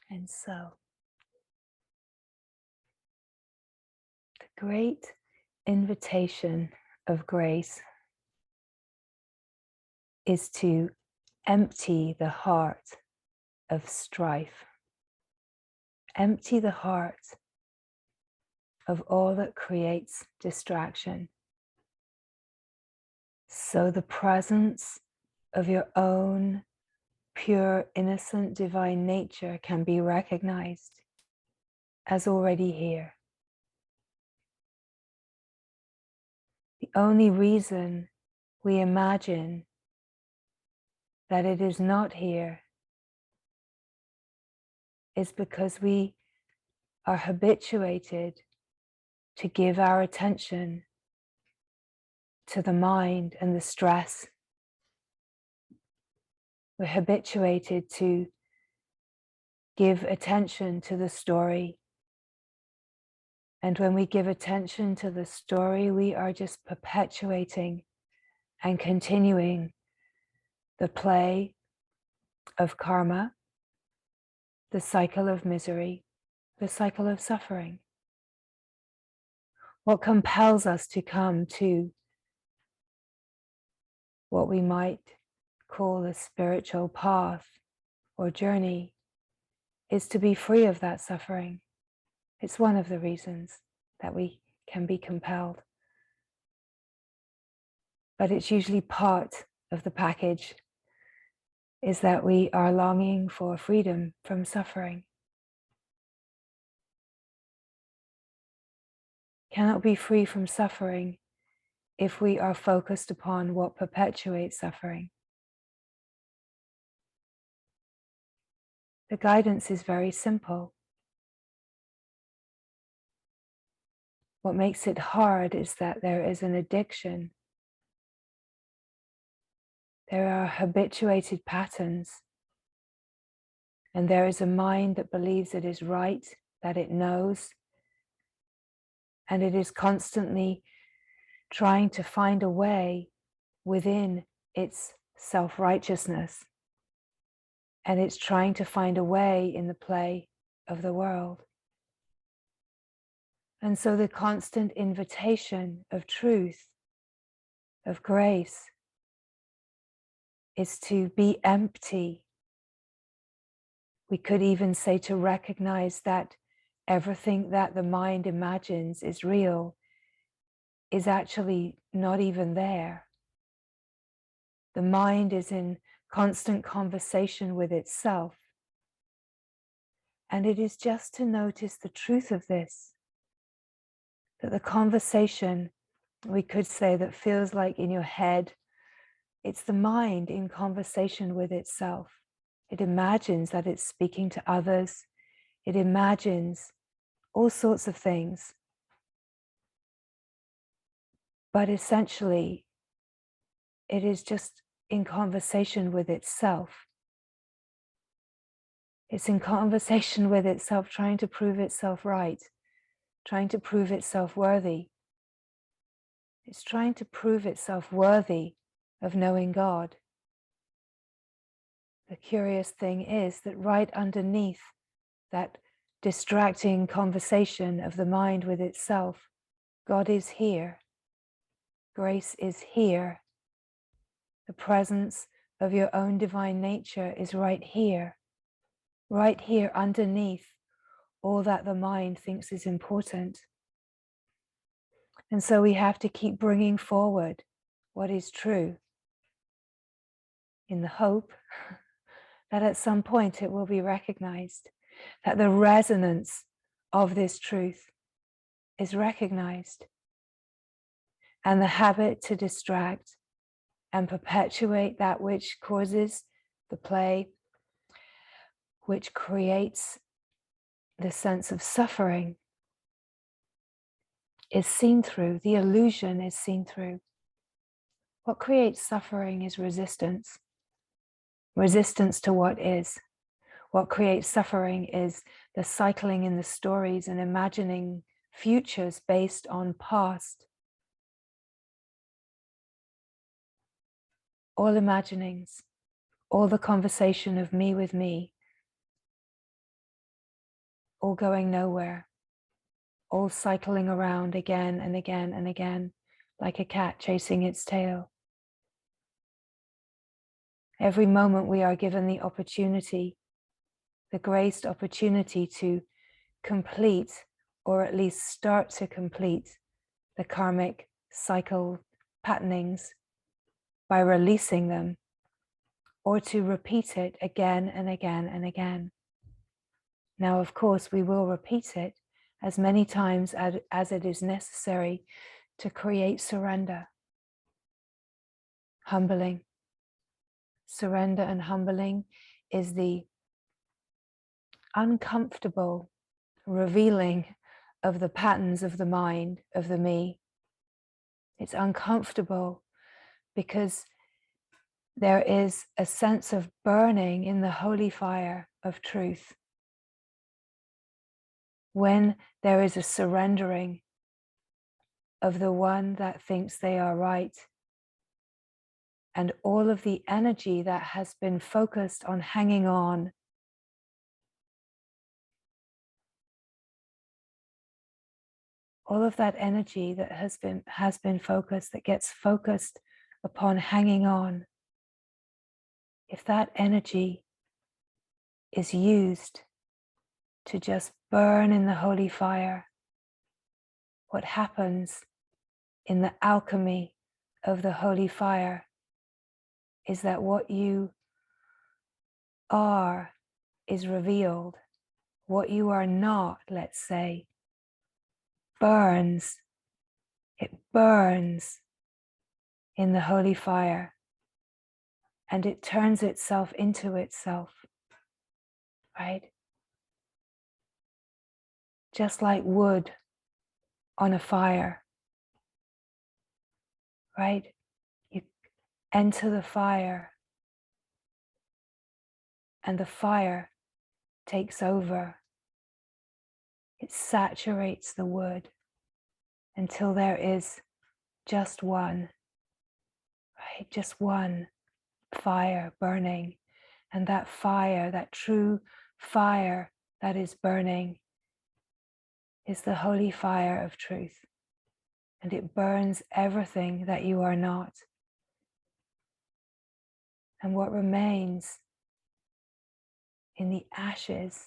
And so, the great invitation of grace is to empty the heart of strife, empty the heart of all that creates distraction. So the presence of your own pure, innocent, divine nature can be recognized as already here. The only reason we imagine that it is not here is because we are habituated to give our attention to the mind and the stress. We're habituated to give attention to the story. And when we give attention to the story, we are just perpetuating and continuing the play of karma, the cycle of misery, the cycle of suffering. What compels us to come to what we might call a spiritual path or journey is to be free of that suffering. It's one of the reasons that we can be compelled. But it's usually part of the package is that we are longing for freedom from suffering. Cannot be free from suffering if we are focused upon what perpetuates suffering. The guidance is very simple. What makes it hard is that there is an addiction. There are habituated patterns, and there is a mind that believes it is right, that it knows, and it is constantly trying to find a way within its self-righteousness, and it's trying to find a way in the play of the world. And so the constant invitation of truth, of grace, is to be empty. We could even say to recognize that everything that the mind imagines is real is actually not even there. The mind is in constant conversation with itself. And it is just to notice the truth of this, that the conversation, we could say, that feels like in your head, it's the mind in conversation with itself. It imagines that it's speaking to others. It imagines all sorts of things. But essentially, it is just in conversation with itself. It's in conversation with itself, trying to prove itself right, trying to prove itself worthy. It's trying to prove itself worthy of knowing God. The curious thing is that right underneath that distracting conversation of the mind with itself, God is here. Grace is here. The presence of your own divine nature is right here underneath all that the mind thinks is important. And so we have to keep bringing forward what is true in the hope that at some point it will be recognized, that the resonance of this truth is recognized. And the habit to distract and perpetuate that which causes the play, which creates the sense of suffering, is seen through. The illusion is seen through. What creates suffering is resistance. Resistance to what is. What creates suffering is the cycling in the stories and imagining futures based on past. All imaginings, all the conversation of me with me, all going nowhere, all cycling around again and again and again, like a cat chasing its tail. Every moment we are given the opportunity, the graced opportunity to complete, or at least start to complete, the karmic cycle patternings by releasing them, or to repeat it again and again and again. Now, of course, we will repeat it as many times as it is necessary to create surrender, humbling. Surrender and humbling is the uncomfortable revealing of the patterns of the mind, of the me. It's uncomfortable because there is a sense of burning in the holy fire of truth. When there is a surrendering of the one that thinks they are right, and all of the energy that has been focused on hanging on, all of that energy that has been focused, that gets focused upon hanging on, if that energy is used to just burn in the holy fire, what happens in the alchemy of the holy fire is that what you are is revealed. What you are not, let's say, burns. It burns in the holy fire, and it turns itself into itself, right? Just like wood on a fire, right? You enter the fire, and the fire takes over. It saturates the wood until there is just one, right? Just one fire burning. And that fire, that true fire that is burning, is the holy fire of truth. And it burns everything that you are not. And what remains in the ashes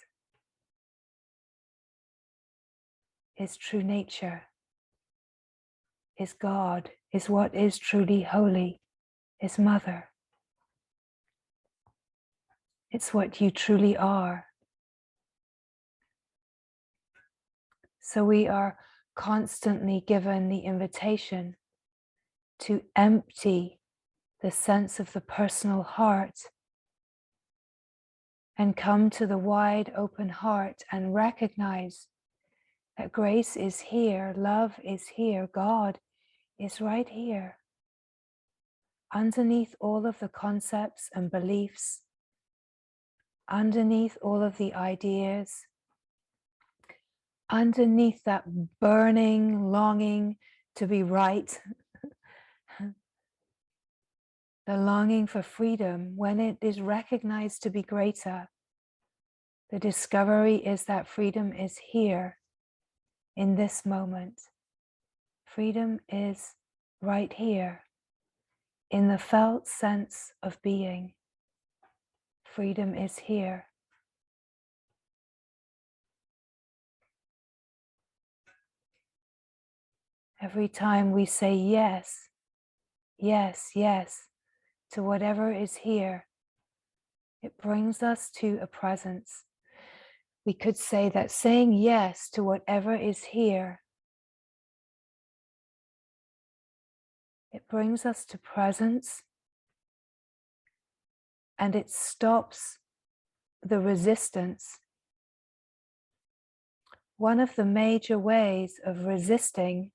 is true nature, is God, is what is truly holy, is Mother. It's what you truly are. So we are constantly given the invitation to empty the sense of the personal heart and come to the wide open heart and recognize that grace is here, love is here, God is right here. Underneath all of the concepts and beliefs, underneath all of the ideas, underneath that burning longing to be right, the longing for freedom, when it is recognized to be greater, the discovery is that freedom is here in this moment. Freedom is right here in the felt sense of being. Freedom is here. Every time we say yes, yes, yes to whatever is here, it brings us to a presence. We could say that saying yes to whatever is here, it brings us to presence, and it stops the resistance. One of the major ways of resisting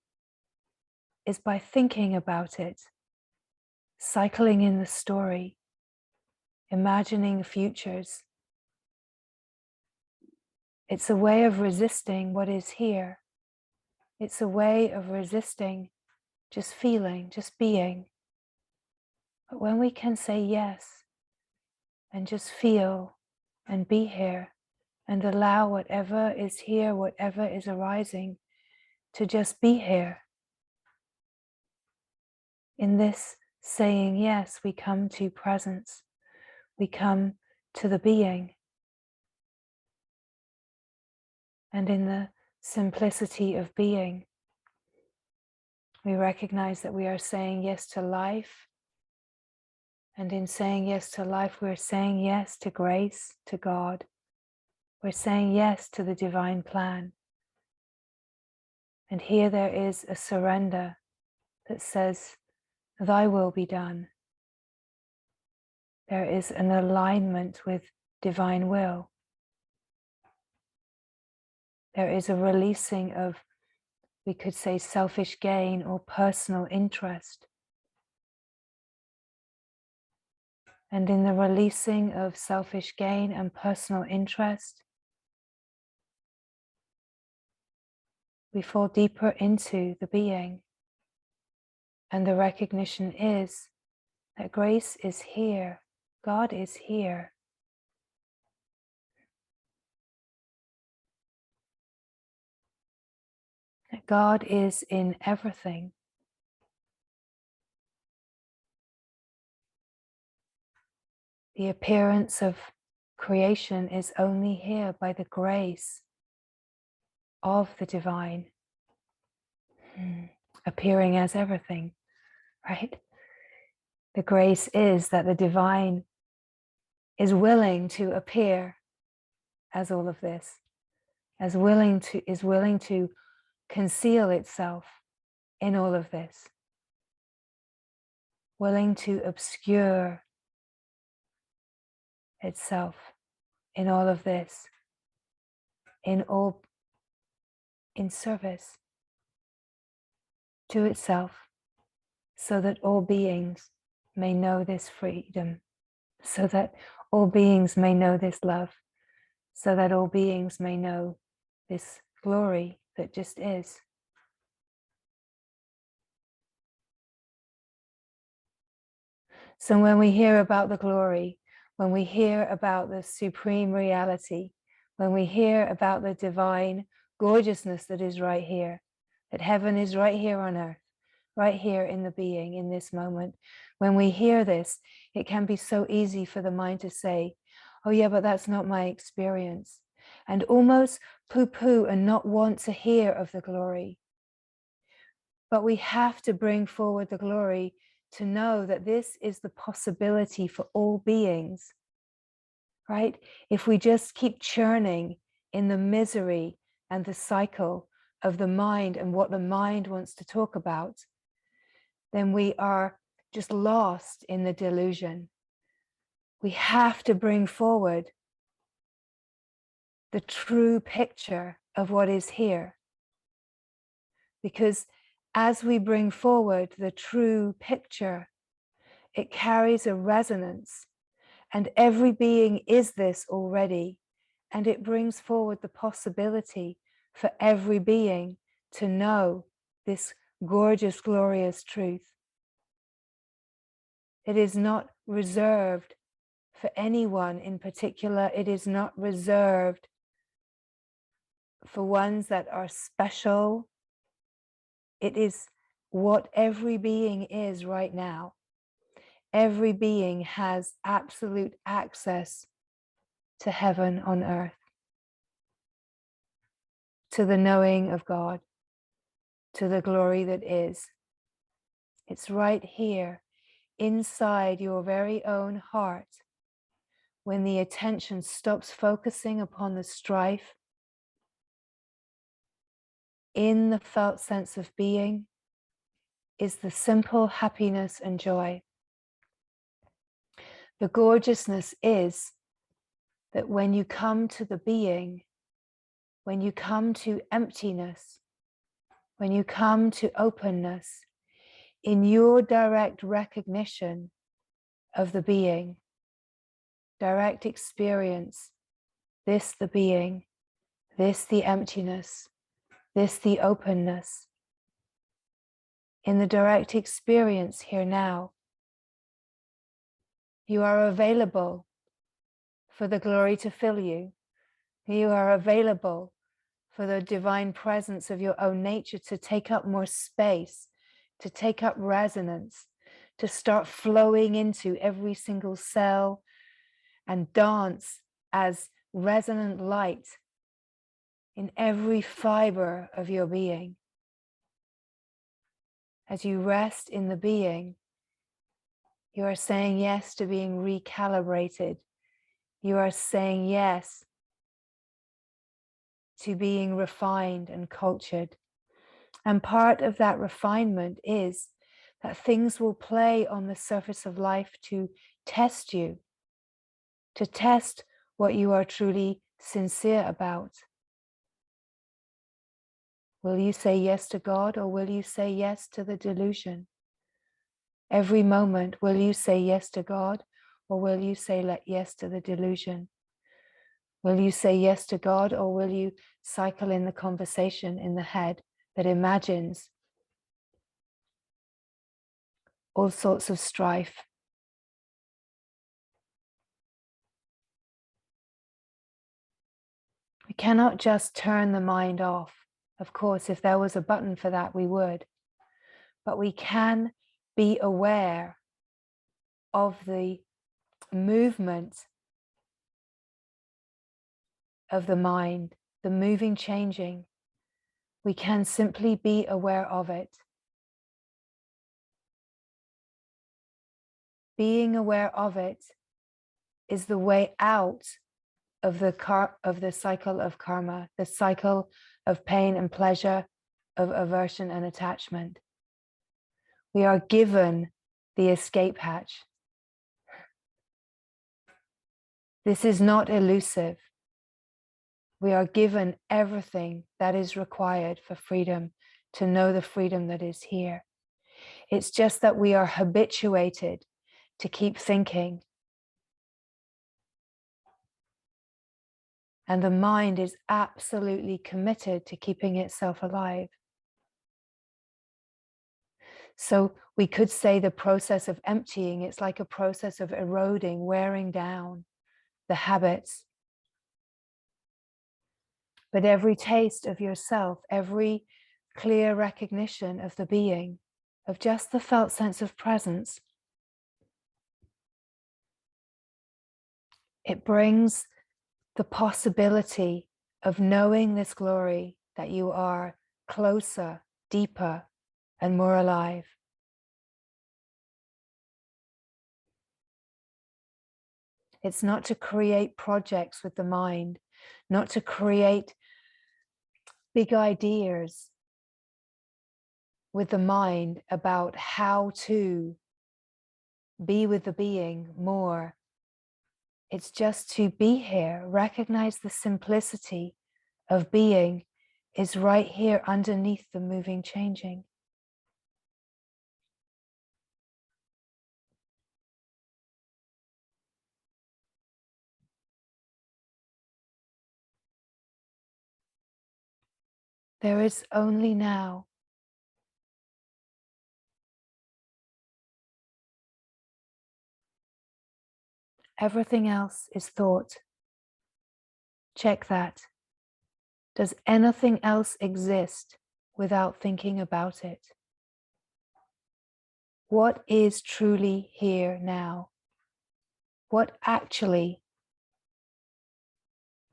is by thinking about it, cycling in the story, imagining futures. It's a way of resisting what is here. It's a way of resisting just feeling, just being. But when we can say yes and just feel and be here, and allow whatever is here, whatever is arising, to just be here. In this saying yes, we come to presence, we come to the being. And in the simplicity of being, we recognize that we are saying yes to life. And in saying yes to life, we're saying yes to grace, to God. We're saying yes to the divine plan. And here there is a surrender that says, thy will be done. There is an alignment with divine will. There is a releasing of, we could say, selfish gain or personal interest. And in the releasing of selfish gain and personal interest, we fall deeper into the being. And the recognition is that grace is here, God is here. That God is in everything. The appearance of creation is only here by the grace of the divine, appearing as everything, right? The grace is that the divine is willing to appear as all of this, is willing to conceal itself in all of this, willing to obscure itself in all of this, in service to itself, so that all beings may know this freedom, so that all beings may know this love, so that all beings may know this glory that just is. So when we hear about the glory, when we hear about the supreme reality, when we hear about the divine gorgeousness that is right here, that heaven is right here on earth, right here in the being, in this moment, when we hear this, it can be so easy for the mind to say, oh yeah, but that's not my experience, and almost poo-poo and not want to hear of the glory. But we have to bring forward the glory to know that this is the possibility for all beings, right? If we just keep churning in the misery and the cycle of the mind and what the mind wants to talk about, then we are just lost in the delusion. We have to bring forward the true picture of what is here. Because as we bring forward the true picture, it carries a resonance, and every being is this already, and it brings forward the possibility for every being to know this gorgeous, glorious truth. It is not reserved for anyone in particular. It is not reserved for ones that are special. It is what every being is right now. Every being has absolute access to heaven on earth, to the knowing of God, to the glory that is. It's right here inside your very own heart. When the attention stops focusing upon the strife, in the felt sense of being is the simple happiness and joy. The gorgeousness is that when you come to the being, when you come to emptiness, when you come to openness, in your direct recognition of the being, direct experience, this the being, this the emptiness, this the openness, in the direct experience here now, you are available for the glory to fill you, You are available for the divine presence of your own nature to take up more space, to take up resonance, to start flowing into every single cell and dance as resonant light in every fiber of your being. As you rest in the being, you are saying yes to being recalibrated. You are saying yes to being refined and cultured. And part of that refinement is that things will play on the surface of life to test you, to test what you are truly sincere about. Will you say yes to God, or will you say yes to the delusion? Every moment, will you say yes to God, or will you say yes to the delusion? Will you say yes to God, or will you cycle in the conversation in the head that imagines all sorts of strife? We cannot just turn the mind off. Of course, if there was a button for that, we would. But we can be aware of the movement of the mind, the moving, changing. We can simply be aware of it. Being aware of it is the way out of the cycle of karma, the cycle of pain and pleasure, of aversion and attachment. We are given the escape hatch. This is not elusive. We are given everything that is required for freedom, to know the freedom that is here. It's just that we are habituated to keep thinking. And the mind is absolutely committed to keeping itself alive. So we could say the process of emptying, it's like a process of eroding, wearing down the habits. But every taste of yourself, every clear recognition of the being, of just the felt sense of presence, it brings the possibility of knowing this glory, that you are closer, deeper, and more alive. It's not to create projects with the mind, not to create big ideas with the mind about how to be with the being more. It's just to be here, recognize the simplicity of being is right here underneath the moving, changing. There is only now. Everything else is thought. Check that. Does anything else exist without thinking about it? What is truly here now? What actually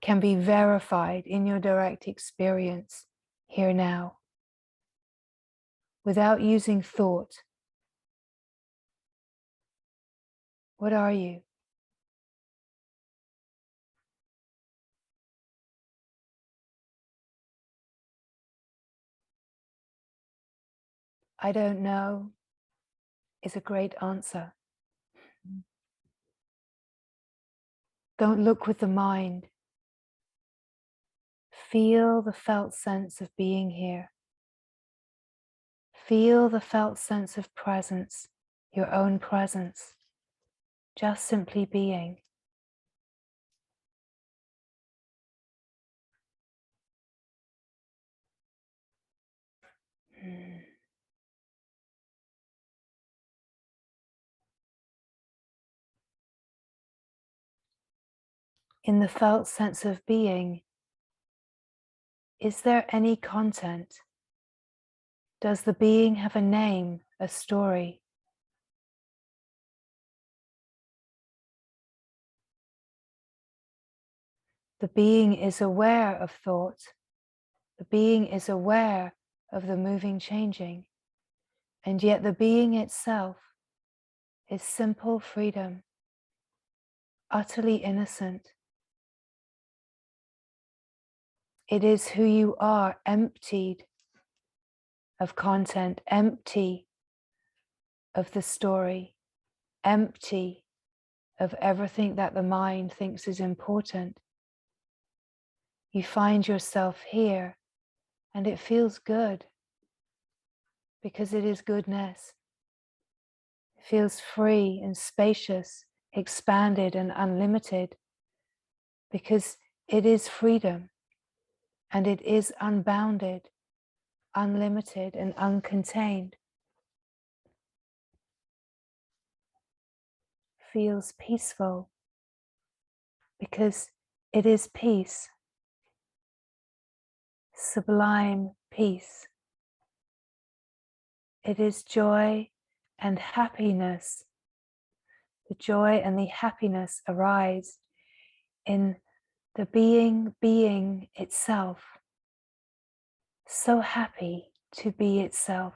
can be verified in your direct experience here now without using thought? What are you? I don't know is a great answer. Don't look with the mind. Feel the felt sense of being here. Feel the felt sense of presence, your own presence, just simply being. In the felt sense of being, is there any content? Does the being have a name, a story? The being is aware of thought. The being is aware of the moving, changing. And yet the being itself is simple freedom, utterly innocent. It is who you are, emptied of content, empty of the story, empty of everything that the mind thinks is important. You find yourself here and it feels good because it is goodness. It feels free and spacious, expanded and unlimited because it is freedom and it is unbounded, unlimited and uncontained. Feels peaceful because it is peace, sublime peace. It is joy and happiness. The joy and the happiness arise in the being itself. So happy to be itself.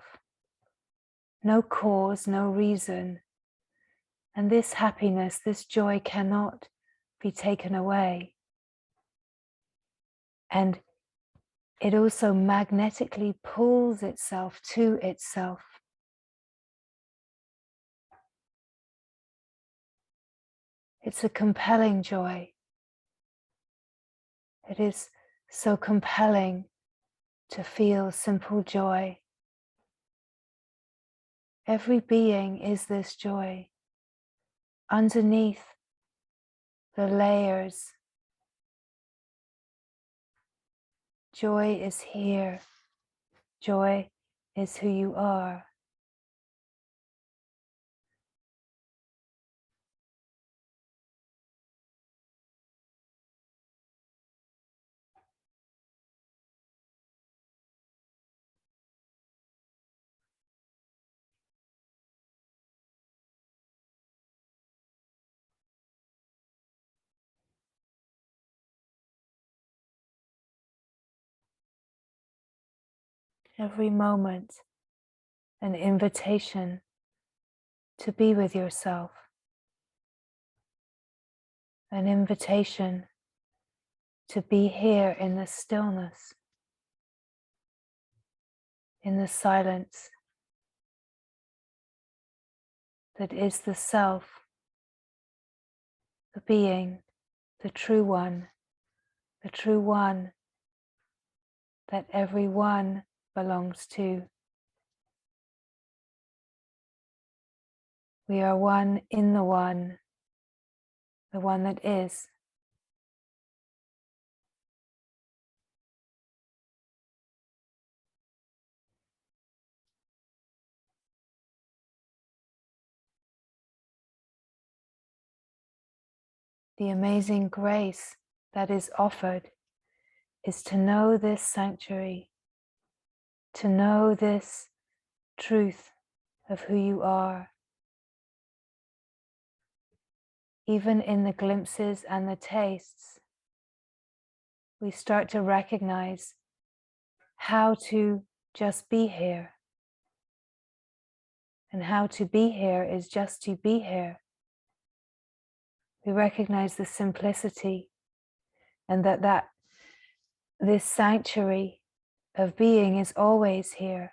No cause, no reason. And this happiness, this joy cannot be taken away. And it also magnetically pulls itself to itself. It's a compelling joy. It is so compelling to feel simple joy. Every being is this joy. Underneath the layers, joy is here. Joy is who you are. Every moment, an invitation to be with yourself, an invitation to be here in the stillness, in the silence that is the self, the being, the true one that every one belongs to. We are one in the one that is. The amazing grace that is offered is to know this sanctuary, to know this truth of who you are. Even in the glimpses and the tastes, we start to recognize how to just be here. And how to be here is just to be here. We recognize the simplicity and that this sanctuary of being is always here.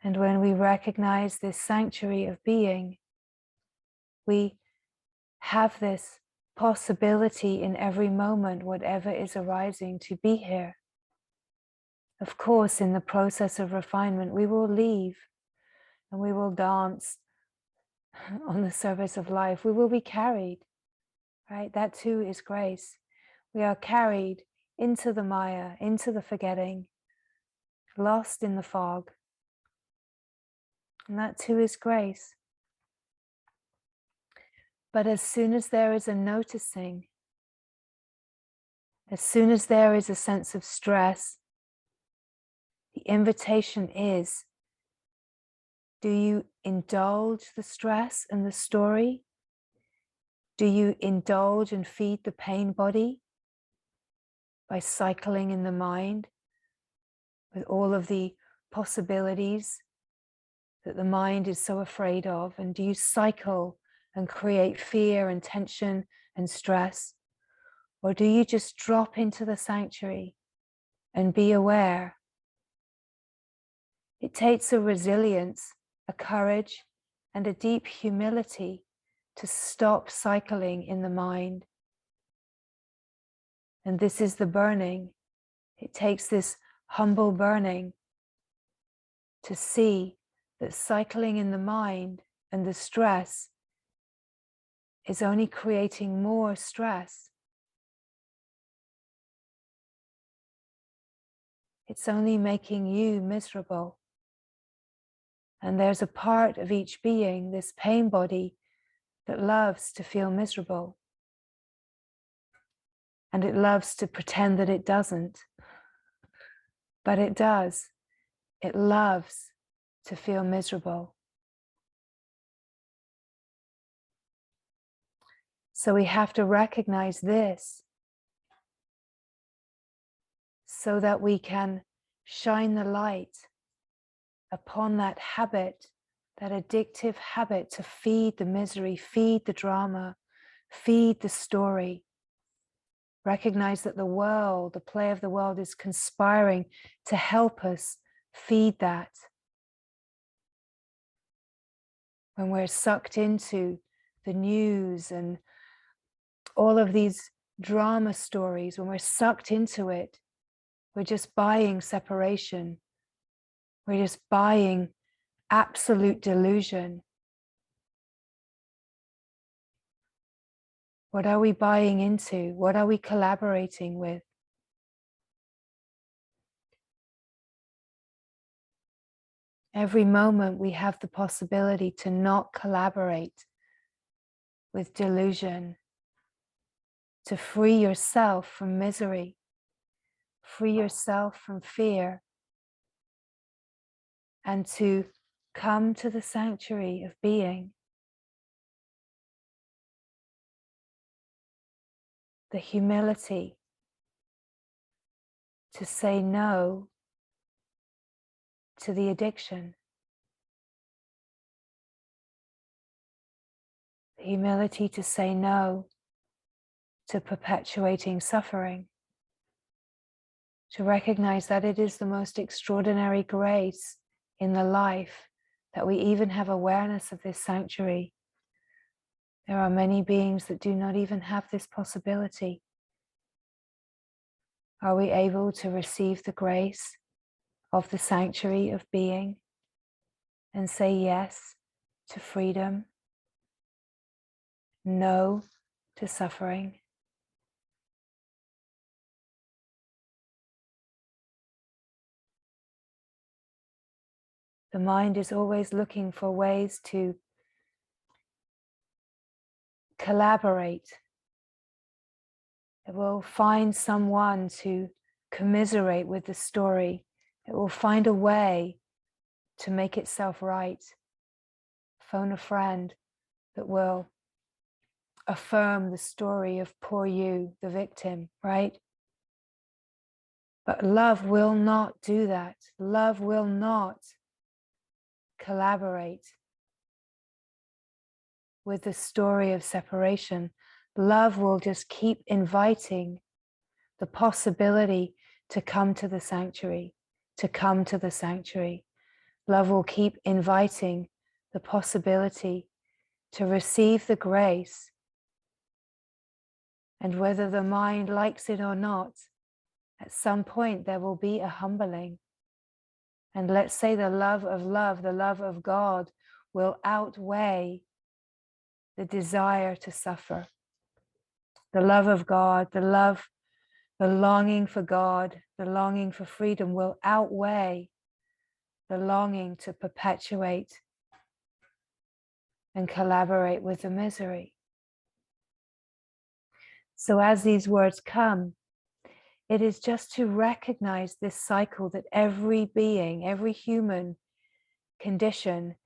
And when we recognize this sanctuary of being, we have this possibility in every moment, whatever is arising, to be here. Of course, in the process of refinement, we will leave and we will dance on the surface of life. We will be carried, right? That too is grace. We are carried into the Maya, into the forgetting, lost in the fog. And that too is grace. But as soon as there is a noticing, as soon as there is a sense of stress, the invitation is, do you indulge the stress and the story? Do you indulge and feed the pain body by cycling in the mind with all of the possibilities that the mind is so afraid of? And do you cycle and create fear and tension and stress? Or do you just drop into the sanctuary and be aware? It takes a resilience, a courage, and a deep humility to stop cycling in the mind. And this is the burning. It takes this humble burning to see that cycling in the mind and the stress is only creating more stress. It's only making you miserable. And there's a part of each being, this pain body, that loves to feel miserable. And it loves to pretend that it doesn't. But it does. It loves to feel miserable. So we have to recognize this so that we can shine the light upon that habit, that addictive habit to feed the misery, feed the drama, feed the story. Recognize that the world, the play of the world, is conspiring to help us feed that. When we're sucked into the news and all of these drama stories, when we're sucked into it, we're just buying separation. We're just buying absolute delusion. What are we buying into? What are we collaborating with? Every moment we have the possibility to not collaborate with delusion, to free yourself from misery, free yourself from fear, and to come to the sanctuary of being. The humility to say no to the addiction. The humility to say no to perpetuating suffering. To recognize that it is the most extraordinary grace in the life that we even have awareness of this sanctuary. There are many beings that do not even have this possibility. Are we able to receive the grace of the sanctuary of being and say yes to freedom, no to suffering? The mind is always looking for ways to collaborate. It will find someone to commiserate with the story. It will find a way to make itself right. Phone a friend that will affirm the story of poor you, the victim, right? But love will not do that. Love will not collaborate with the story of separation. Love will just keep inviting the possibility to come to the sanctuary, to come to the sanctuary. Love will keep inviting the possibility to receive the grace. And whether the mind likes it or not, at some point there will be a humbling. And let's say the love, the love of God will outweigh the desire to suffer. The love of God, the longing for God, the longing for freedom will outweigh the longing to perpetuate and collaborate with the misery. So as these words come, it is just to recognize this cycle that every being, every human condition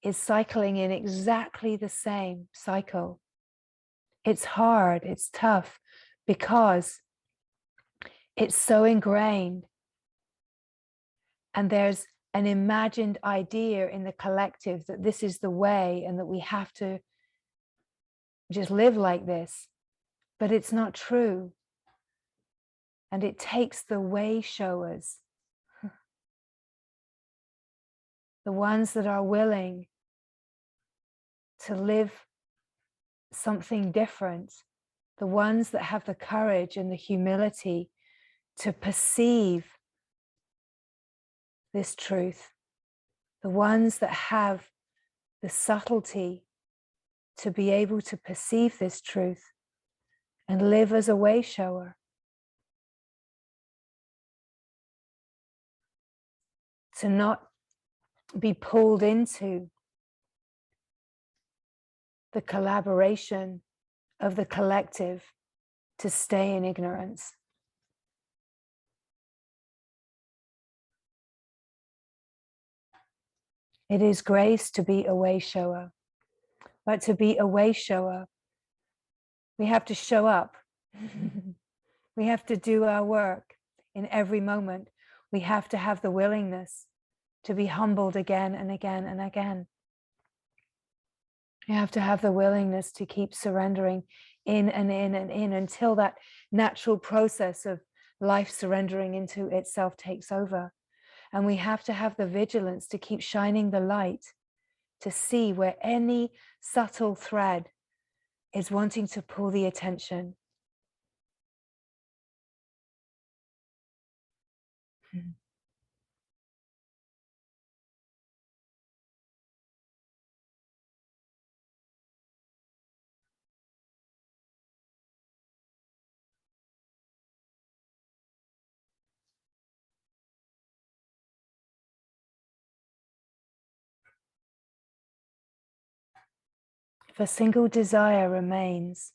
is cycling in exactly the same cycle. It's hard, it's tough, because it's so ingrained. And there's an imagined idea in the collective that this is the way and that we have to just live like this. But it's not true. And it takes the way showers, the ones that are willing to live something different, the ones that have the courage and the humility to perceive this truth, the ones that have the subtlety to be able to perceive this truth and live as a way shower. To not be pulled into the collaboration of the collective, to stay in ignorance. It is grace to be a way shower, but to be a way shower, we have to show up. We have to do our work in every moment. We have to have the willingness to be humbled again and again and again. You have to have the willingness to keep surrendering in and in and in until that natural process of life surrendering into itself takes over. And we have to have the vigilance to keep shining the light, to see where any subtle thread is wanting to pull the attention. If a single desire remains,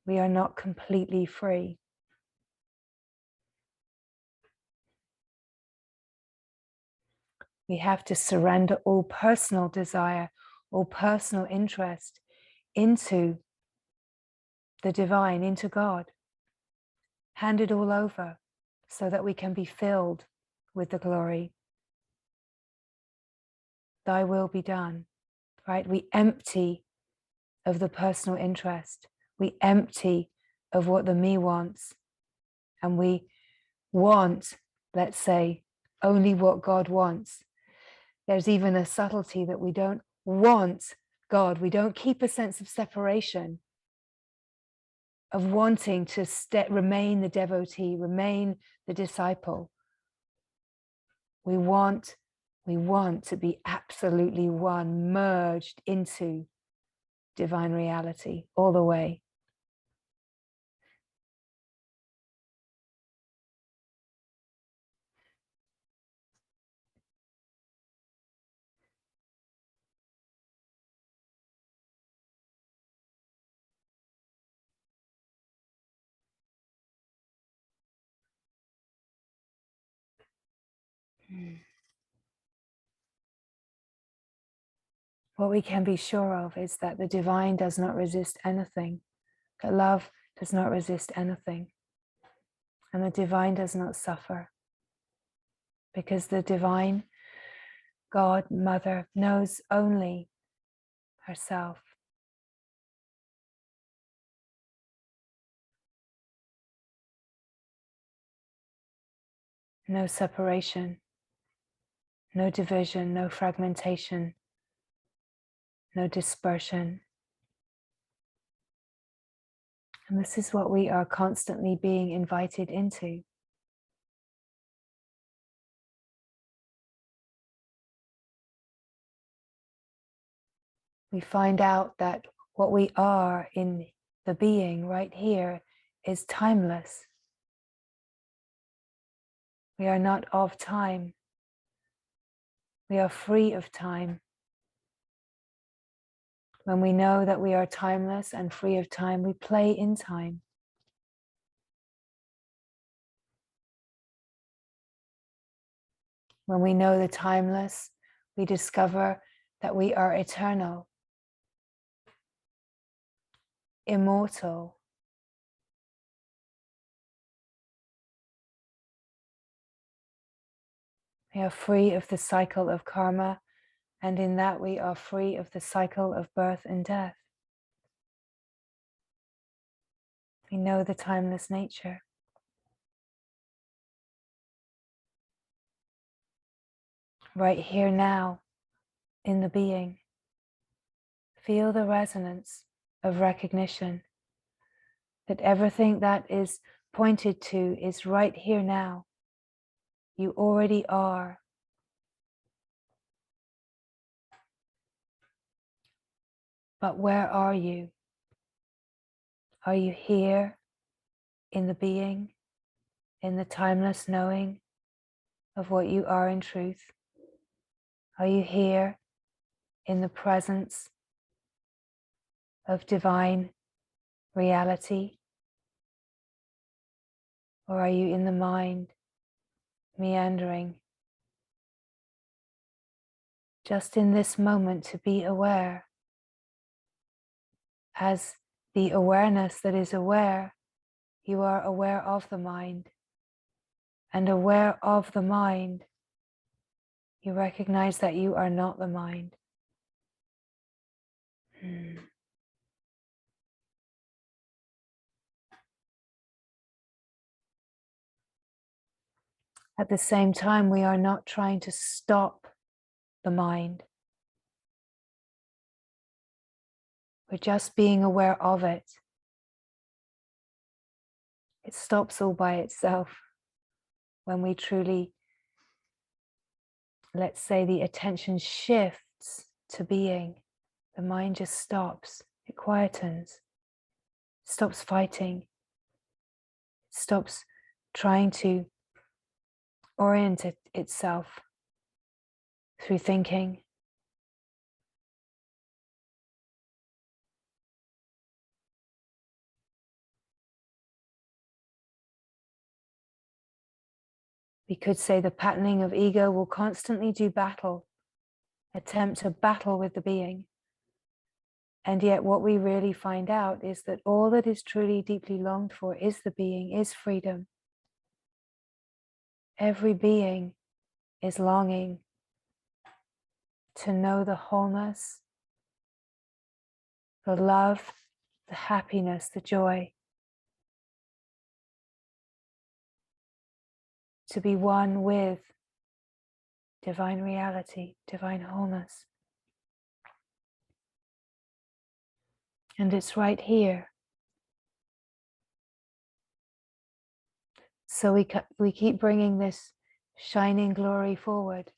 we are not completely free. We have to surrender all personal desire, all personal interest into the divine, into God. Hand it all over so that we can be filled with the glory. Thy will be done, right? We empty of the personal interest. We empty of what the me wants. And we want, let's say, only what God wants. There's even a subtlety that we don't want God. We don't keep a sense of separation, of wanting to remain the devotee, remain the disciple. We want to be absolutely one, merged into divine reality all the way. What we can be sure of is that the divine does not resist anything, that love does not resist anything, and the divine does not suffer, because the divine God, Mother, knows only herself. No separation, no division, no fragmentation, no dispersion. And this is what we are constantly being invited into. We find out that what we are in the being right here is timeless. We are not of time. We are free of time. When we know that we are timeless and free of time, we play in time. When we know the timeless, we discover that we are eternal, immortal. We are free of the cycle of karma, and in that we are free of the cycle of birth and death. We know the timeless nature. Right here now, in the being, feel the resonance of recognition that everything that is pointed to is right here now. You already are. But where are you? Are you here in the being, in the timeless knowing of what you are in truth? Are you here in the presence of divine reality? Or are you in the mind, meandering? Just in this moment to be aware, as the awareness that is aware, you are aware of the mind. And aware of the mind, you recognize that you are not the mind. At the same time, we are not trying to stop the mind. We're just being aware of it. It stops all by itself when we truly, let's say, the attention shifts to being. The mind just stops. It quietens. It stops fighting. It stops trying to orient itself through thinking. We could say the patterning of ego will constantly do battle, attempt to battle with the being. And yet what we really find out is that all that is truly deeply longed for is the being, is freedom. Every being is longing to know the wholeness, the love, the happiness, the joy, to be one with divine reality, divine wholeness. And it's right here. So we keep bringing this shining glory forward.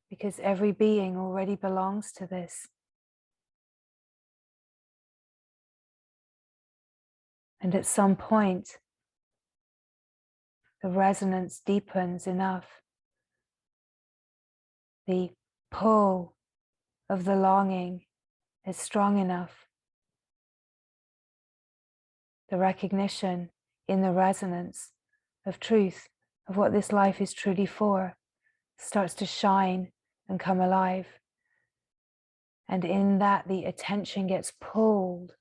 Because every being already belongs to this. And at some point, the resonance deepens enough. The pull of the longing is strong enough. The recognition in the resonance of truth, of what this life is truly for, starts to shine and come alive. And in that, the attention gets pulled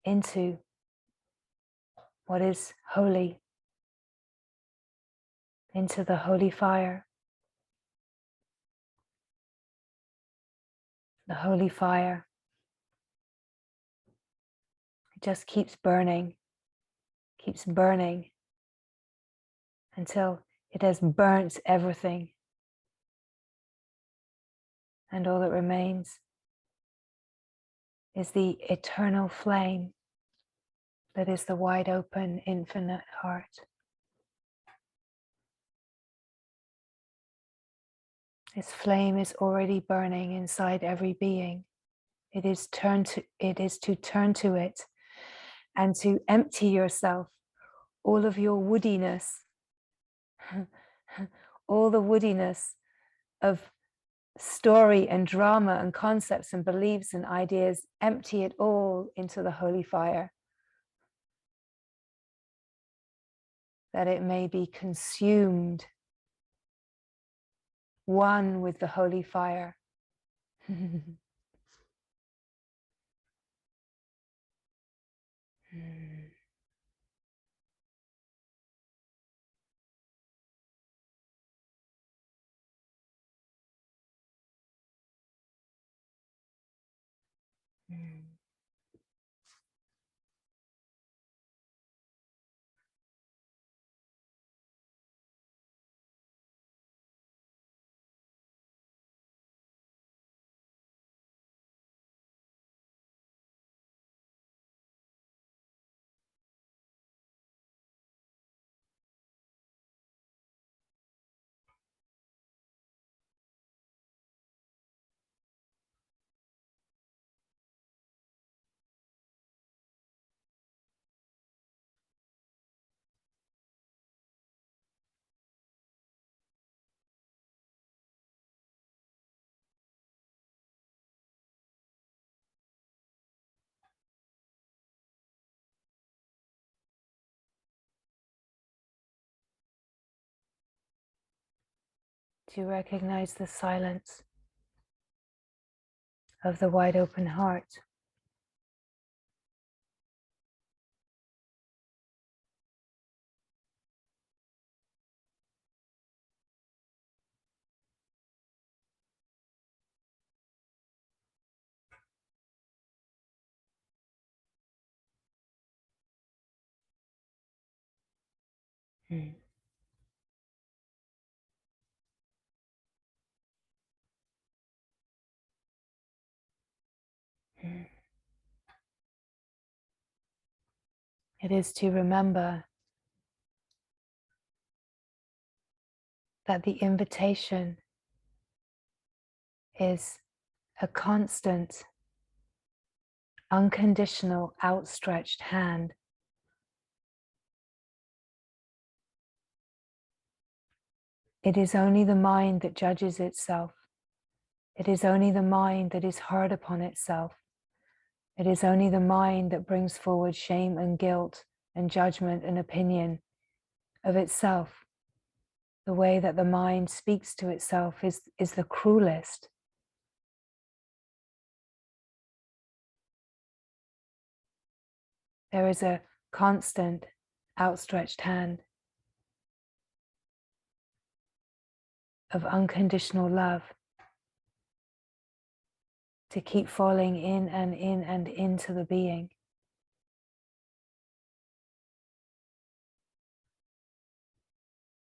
into what is holy, into the holy fire. The holy fire. It just keeps burning until it has burnt everything. And all that remains is the eternal flame that is the wide open, infinite heart. This flame is already burning inside every being. It is to turn to it and to empty yourself, all of your woodiness, all the woodiness of story and drama and concepts and beliefs and ideas, empty it all into the holy fire, that it may be consumed, one with the holy fire. To recognize the silence of the wide open heart. It is to remember that the invitation is a constant, unconditional, outstretched hand. It is only the mind that judges itself. It is only the mind that is hard upon itself. It is only the mind that brings forward shame and guilt and judgment and opinion of itself. The way that the mind speaks to itself is the cruelest. There is a constant outstretched hand of unconditional love to keep falling in and in and into the being.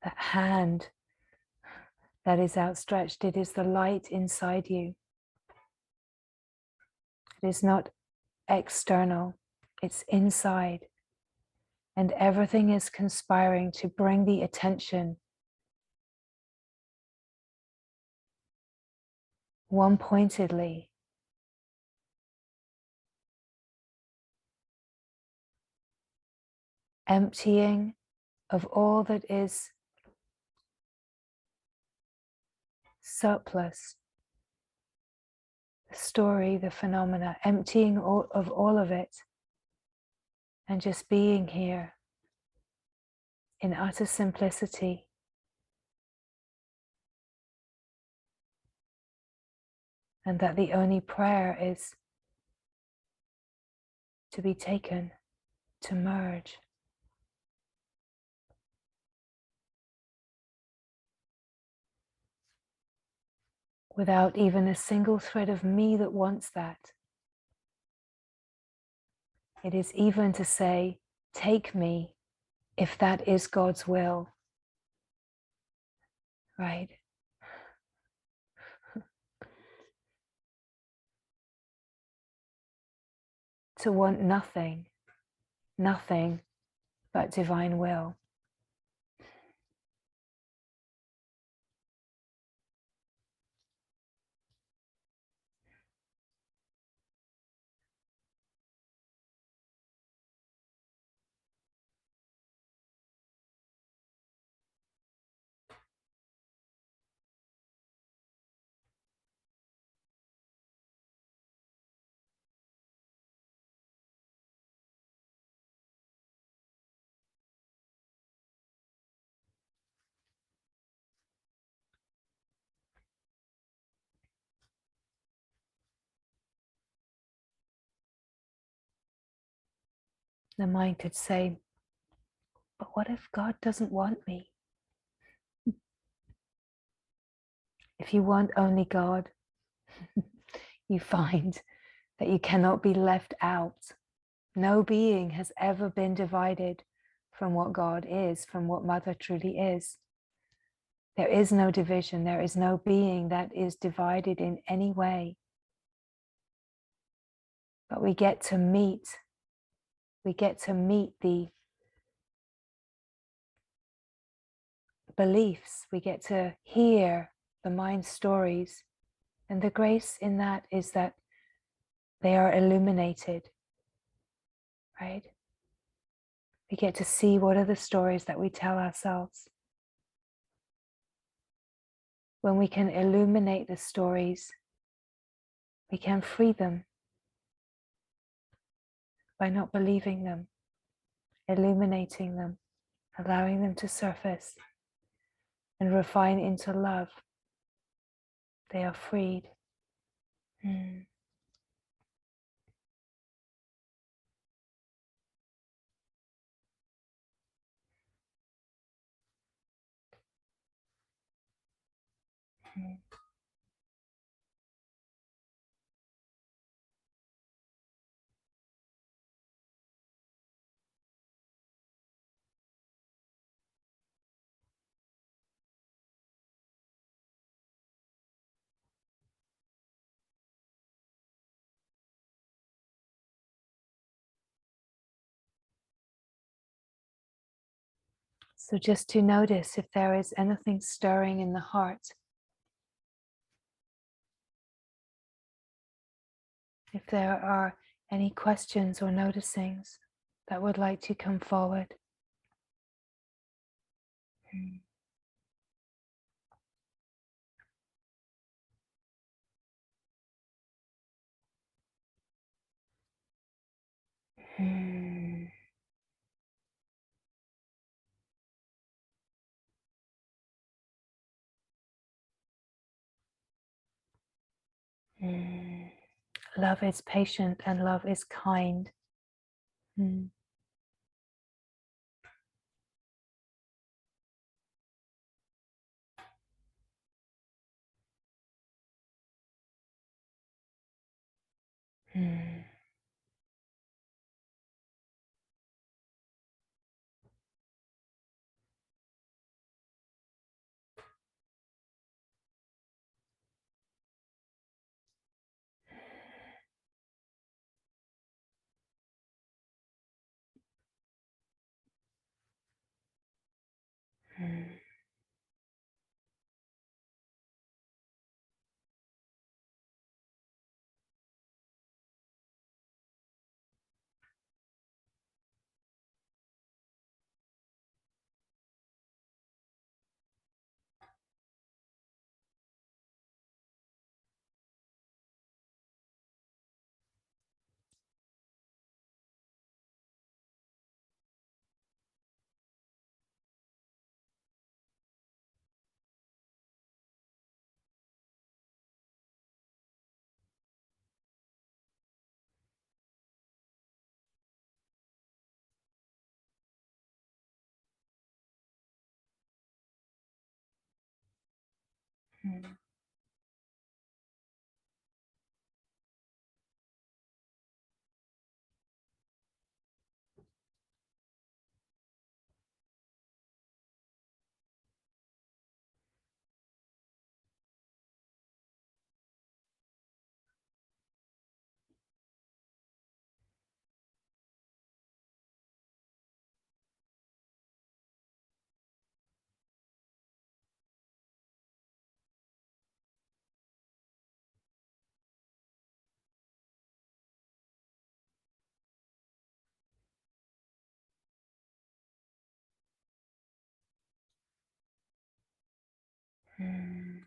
That hand that is outstretched, it is the light inside you. It is not external, it's inside. And everything is conspiring to bring the attention one-pointedly emptying of all that is surplus, the story, the phenomena, emptying of all of it and just being here in utter simplicity. And that the only prayer is to be taken, to merge. Without even a single thread of me that wants that. It is even to say, take me if that is God's will. Right? To want nothing, nothing but divine will. The mind could say, but what if God doesn't want me? If you want only God, you find that you cannot be left out. No being has ever been divided from what God is, from what Mother truly is. There is no division. There is no being that is divided in any way. But we get to meet the beliefs, we get to hear the mind stories. And the grace in that is that they are illuminated, right? We get to see what are the stories that we tell ourselves. When we can illuminate the stories, we can free them by not believing them, illuminating them, allowing them to surface and refine into love. They are freed. Mm. Mm. So just to notice if there is anything stirring in the heart, if there are any questions or noticings that would like to come forward. Mm. Mm. Mm. Love is patient and love is kind. Mm. Mm. Mm. Mm. Mm.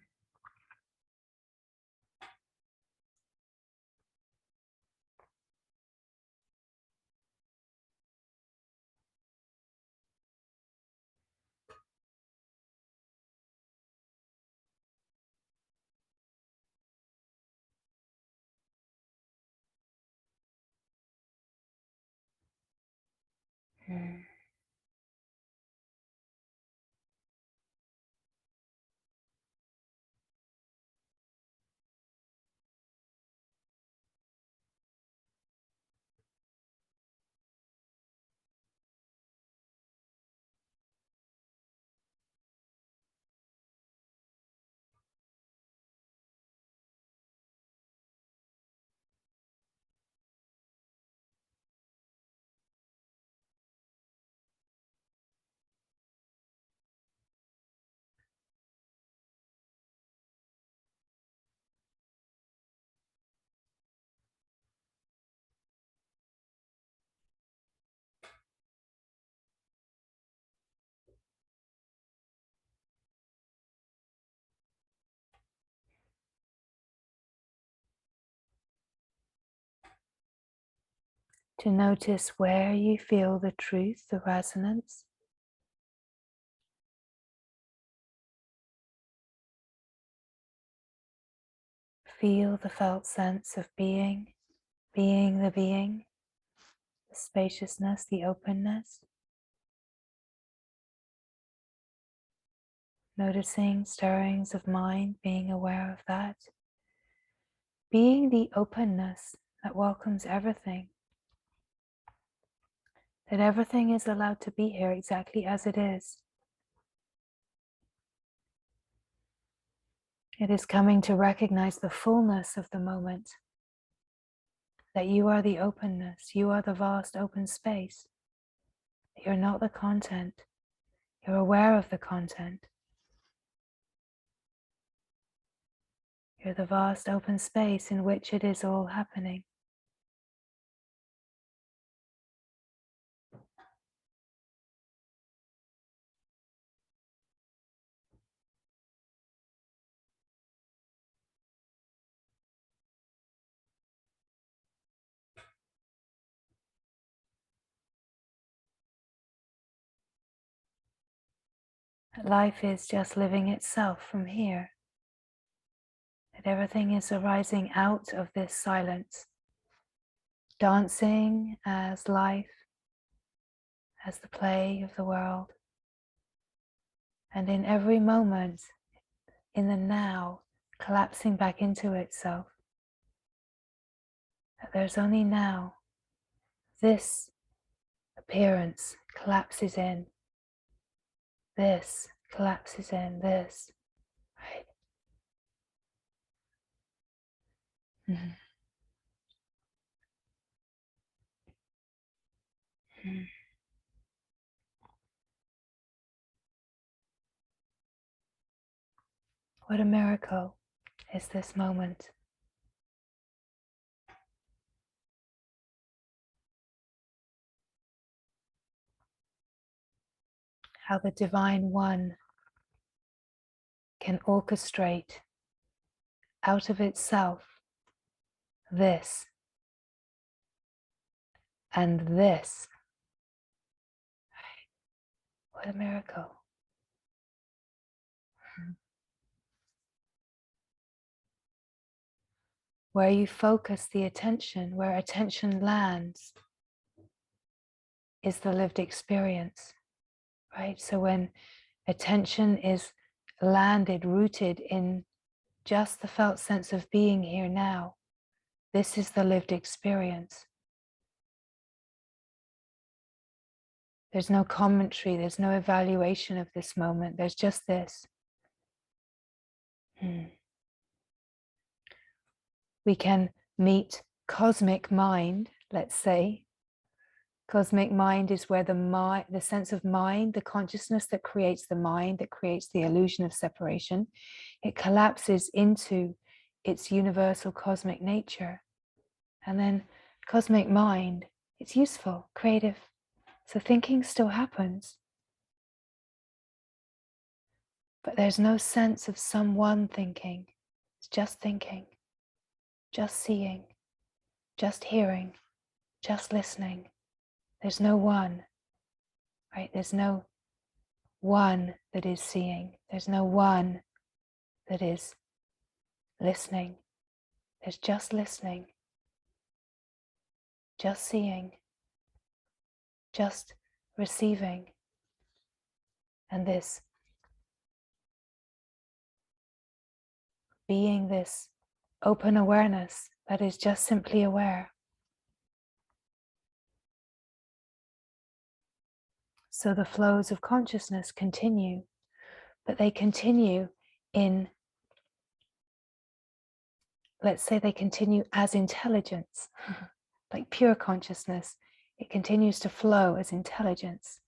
Mm. To notice where you feel the truth, the resonance. Feel the felt sense of being the being, the spaciousness, the openness. Noticing stirrings of mind, being aware of that. Being the openness that welcomes everything. That everything is allowed to be here exactly as it is. It is coming to recognize the fullness of the moment. That you are the openness, you are the vast open space. That you're not the content, you're aware of the content. You're the vast open space in which it is all happening. Life is just living itself from here. That everything is arising out of this silence. Dancing as life, as the play of the world. And in every moment, in the now, collapsing back into itself. That there's only now. This appearance collapses in. This collapses in. This. Right? Mm-hmm. Mm-hmm. What a miracle is this moment. How the Divine One can orchestrate out of itself this and this. What a miracle. Where you focus the attention, where attention lands, is the lived experience, right? So when attention is landed, rooted in just the felt sense of being here now, this is the lived experience. There's no commentary, there's no evaluation of this moment, there's just this. We can meet cosmic mind, let's say. Cosmic mind is where the sense of mind, the consciousness that creates the mind, that creates the illusion of separation, it collapses into its universal cosmic nature. And then cosmic mind, it's useful, creative. So thinking still happens. But there's no sense of someone thinking. It's just thinking, just seeing, just hearing, just listening. There's no one, right? There's no one that is seeing. There's no one that is listening. There's just listening, just seeing, just receiving, and this being, this open awareness that is just simply aware. So the flows of consciousness continue, but they continue in, let's say they continue as intelligence, like pure consciousness. It continues to flow as intelligence.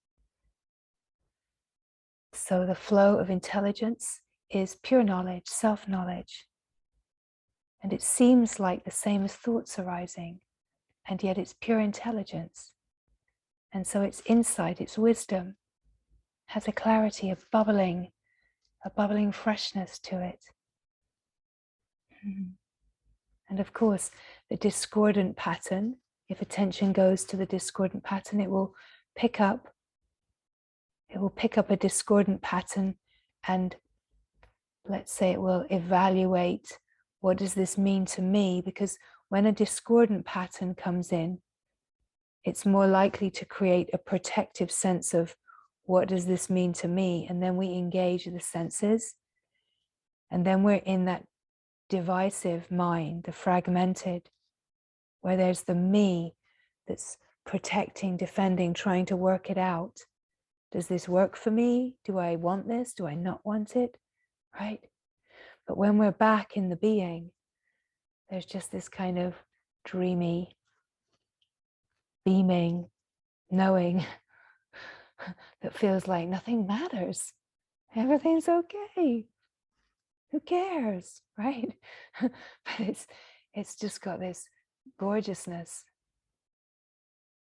So the flow of intelligence is pure knowledge, self-knowledge. And it seems like the same as thoughts arising, and yet it's pure intelligence. And so it's insight, it's wisdom, has a clarity, a bubbling freshness to it. And of course, the discordant pattern, if attention goes to the discordant pattern, it will pick up a discordant pattern, and let's say it will evaluate, what does this mean to me? Because when a discordant pattern comes in, it's more likely to create a protective sense of, what does this mean to me? And then we engage the senses, and then we're in that divisive mind, the fragmented, where there's the me that's protecting, defending, trying to work it out. Does this work for me? Do I want this? Do I not want it? Right? But when we're back in the being, there's just this kind of dreamy, beaming, knowing that feels like nothing matters. Everything's okay. Who cares, right? But it's just got this gorgeousness.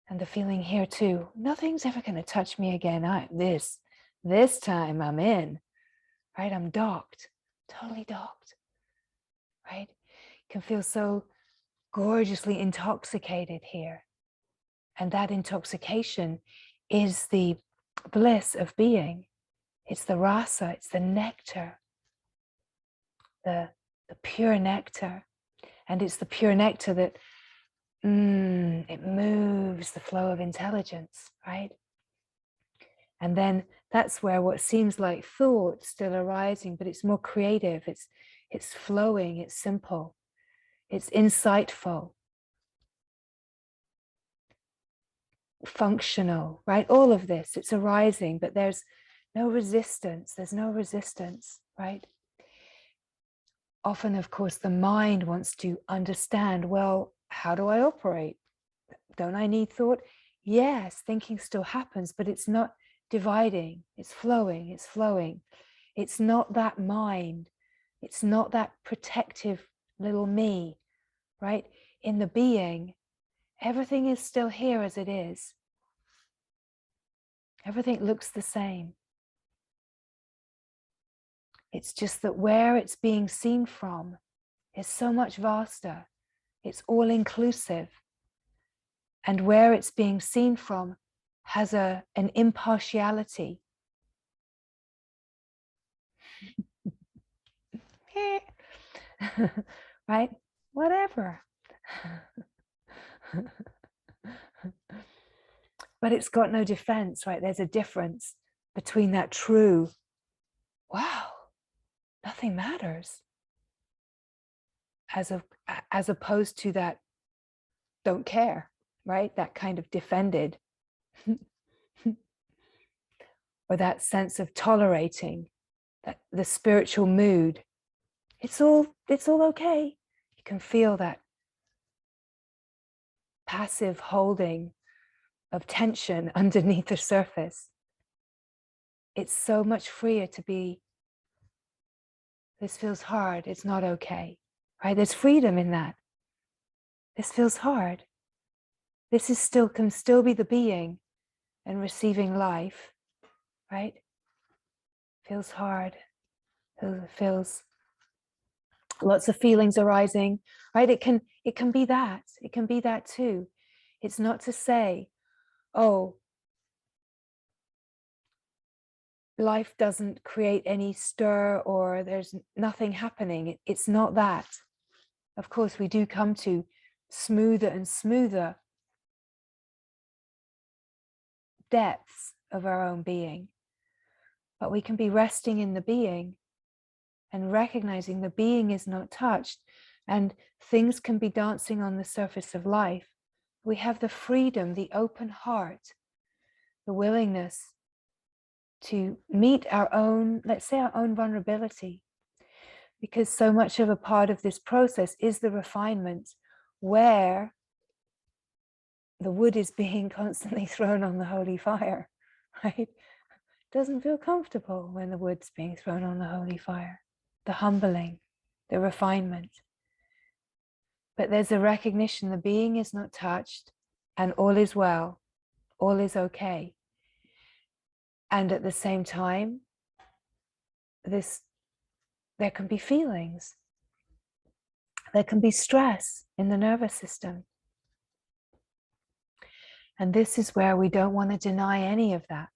And the feeling here too, nothing's ever going to touch me again. This time I'm in, right? I'm docked, totally docked, right? Can feel so gorgeously intoxicated here. And that intoxication is the bliss of being. It's the rasa, it's the nectar, the pure nectar. And it's the pure nectar that it moves the flow of intelligence, right? And then that's where what seems like thought still arising, but it's more creative, it's flowing, it's simple, it's insightful, functional, right? All of this, it's arising, but there's no resistance, right? Often, of course, the mind wants to understand, well, how do I operate? Don't I need thought? Yes, thinking still happens, but it's not dividing, it's flowing, it's flowing. It's not that mind, it's not that protective little me, right? In the being, everything is still here as it is. Everything looks the same. It's just that where it's being seen from is so much vaster. It's all inclusive. And where it's being seen from has an impartiality. Right? Whatever. But it's got no defense, right? There's a difference between that true, wow, nothing matters, as opposed to that don't care, right? That kind of defended, or that sense of tolerating, that the spiritual mood. It's all okay. You can feel that passive holding of tension underneath the surface. It's so much freer to be, this feels hard, it's not okay, right? There's freedom in that. This feels hard. This is can still be the being and receiving life, right? Feels hard. Feels lots of feelings arising, right? It can be that. It can be that too. It's not to say, oh, life doesn't create any stir or there's nothing happening. It's not that. Of course, we do come to smoother and smoother depths of our own being. But we can be resting in the being and recognizing the being is not touched, and things can be dancing on the surface of life. We have the freedom, the open heart, the willingness to meet our own, let's say, our own vulnerability. Because so much of a part of this process is the refinement, where the wood is being constantly thrown on the holy fire, right? It doesn't feel comfortable when the wood's being thrown on the holy fire. The humbling, the refinement. But there's a recognition the being is not touched and all is well, all is okay. And at the same time, there can be feelings. There can be stress in the nervous system. And this is where we don't want to deny any of that.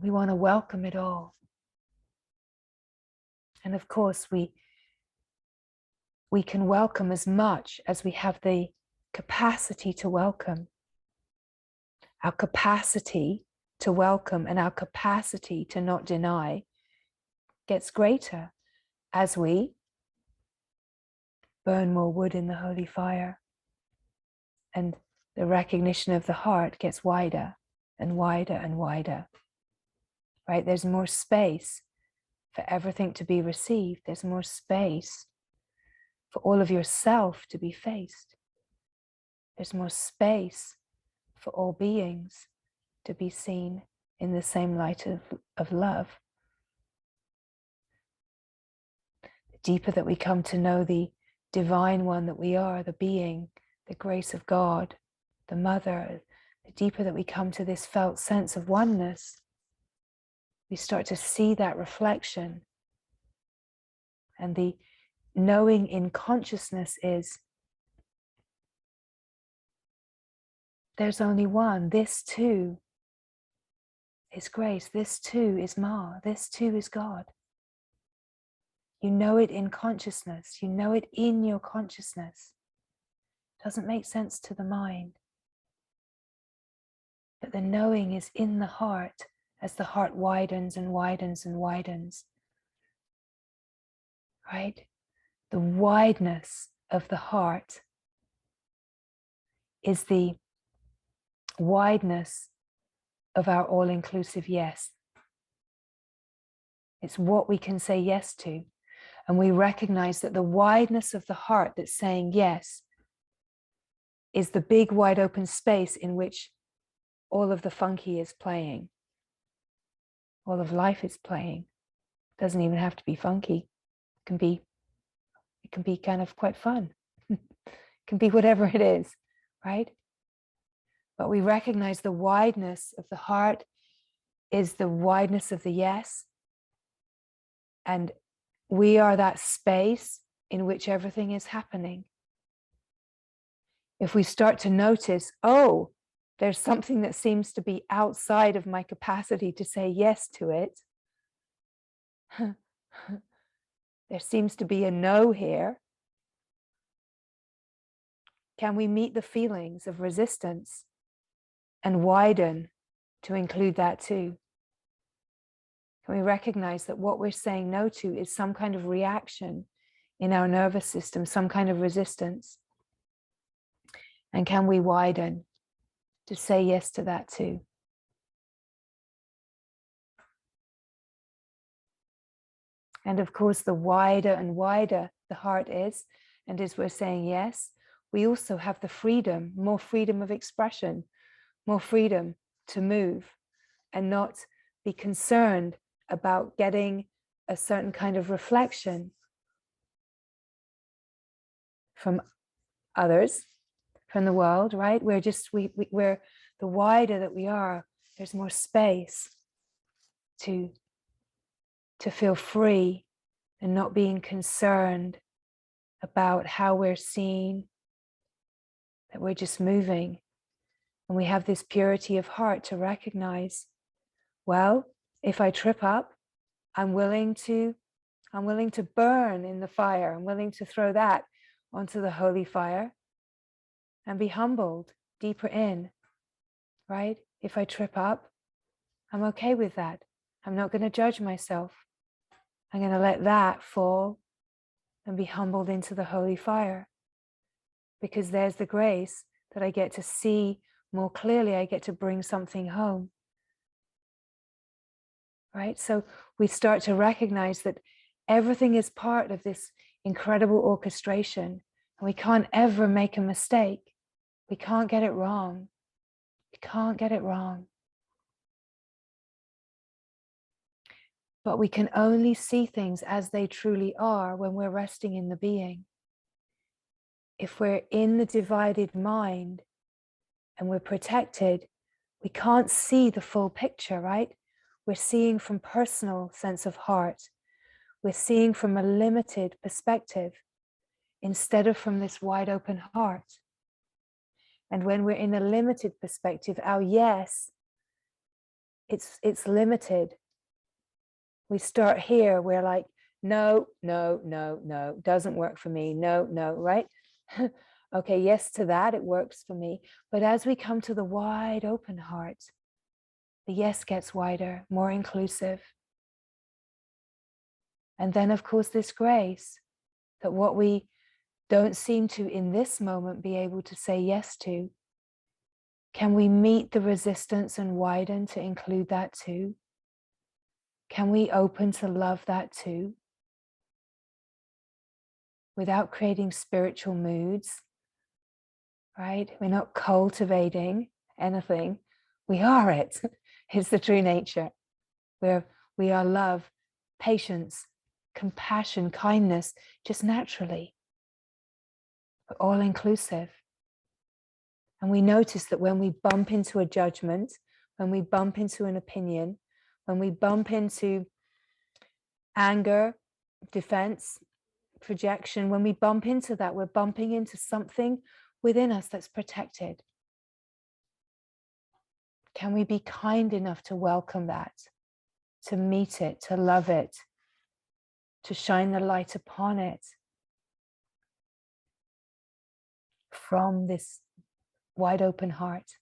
We want to welcome it all. And of course, we can welcome as much as we have the capacity to welcome. Our capacity to welcome and our capacity to not deny gets greater as we burn more wood in the holy fire. And the recognition of the heart gets wider and wider and wider. Right? There's more space for everything to be received. There's more space for all of yourself to be faced. There's more space for all beings to be seen in the same light of love. The deeper that we come to know the divine one that we are, the being, the grace of God, the mother, the deeper that we come to this felt sense of oneness, we start to see that reflection. And the knowing in consciousness is there's only one. This too is grace. This too is Ma. This too is God. You know it in consciousness. You know it in your consciousness. It doesn't make sense to the mind. But the knowing is in the heart as the heart widens and widens and widens. Right? The wideness of the heart is the wideness of our all-inclusive yes. It's what we can say yes to. And we recognize that the wideness of the heart that's saying yes is the big wide open space in which all of the funky is playing. All of life is playing. It doesn't even have to be funky. It can be kind of quite fun. It can be whatever it is, right? But we recognize the wideness of the heart is the wideness of the yes. And we are that space in which everything is happening. If we start to notice, oh, there's something that seems to be outside of my capacity to say yes to it. There seems to be a no here. Can we meet the feelings of resistance and widen to include that too? Can we recognize that what we're saying no to is some kind of reaction in our nervous system, some kind of resistance? And can we widen to say yes to that too? And of course, the wider and wider the heart is, and as we're saying yes, we also have the freedom, more freedom of expression, more freedom to move and not be concerned about getting a certain kind of reflection from others, from the world, right? We're the wider that we are, there's more space to feel free and not being concerned about how we're seen, that we're just moving. And we have this purity of heart to recognize, well, if I trip up, I'm willing to burn in the fire. I'm willing to throw that onto the holy fire and be humbled deeper in. right? If I trip up, I'm okay with that. I'm not going to judge myself. I'm going to let that fall and be humbled into the holy fire, because there's the grace that I get to see more clearly. I get to bring something home, right? So we start to recognize that everything is part of this incredible orchestration, and we can't ever make a mistake. We can't get it wrong. We can't get it wrong. But we can only see things as they truly are when we're resting in the being. If we're in the divided mind and we're protected, we can't see the full picture, right? We're seeing from personal sense of heart. We're seeing from a limited perspective instead of from this wide open heart. And when we're in a limited perspective, our yes, it's limited. We start here, we're like, no, no, no, no, doesn't work for me. No, no, right? Okay, yes to that, it works for me. But as we come to the wide open heart, the yes gets wider, more inclusive. And then, of course, this grace that what we don't seem to in this moment be able to say yes to, can we meet the resistance and widen to include that too? Can we open to love that too? Without creating spiritual moods, right? We're not cultivating anything. We are it. It's the true nature. We are love, patience, compassion, kindness, just naturally. We're all inclusive. And we notice that when we bump into a judgment, when we bump into an opinion, when we bump into anger, defense, projection, when we bump into that, we're bumping into something within us that's protected. Can we be kind enough to welcome that, to meet it, to love it, to shine the light upon it from this wide open heart?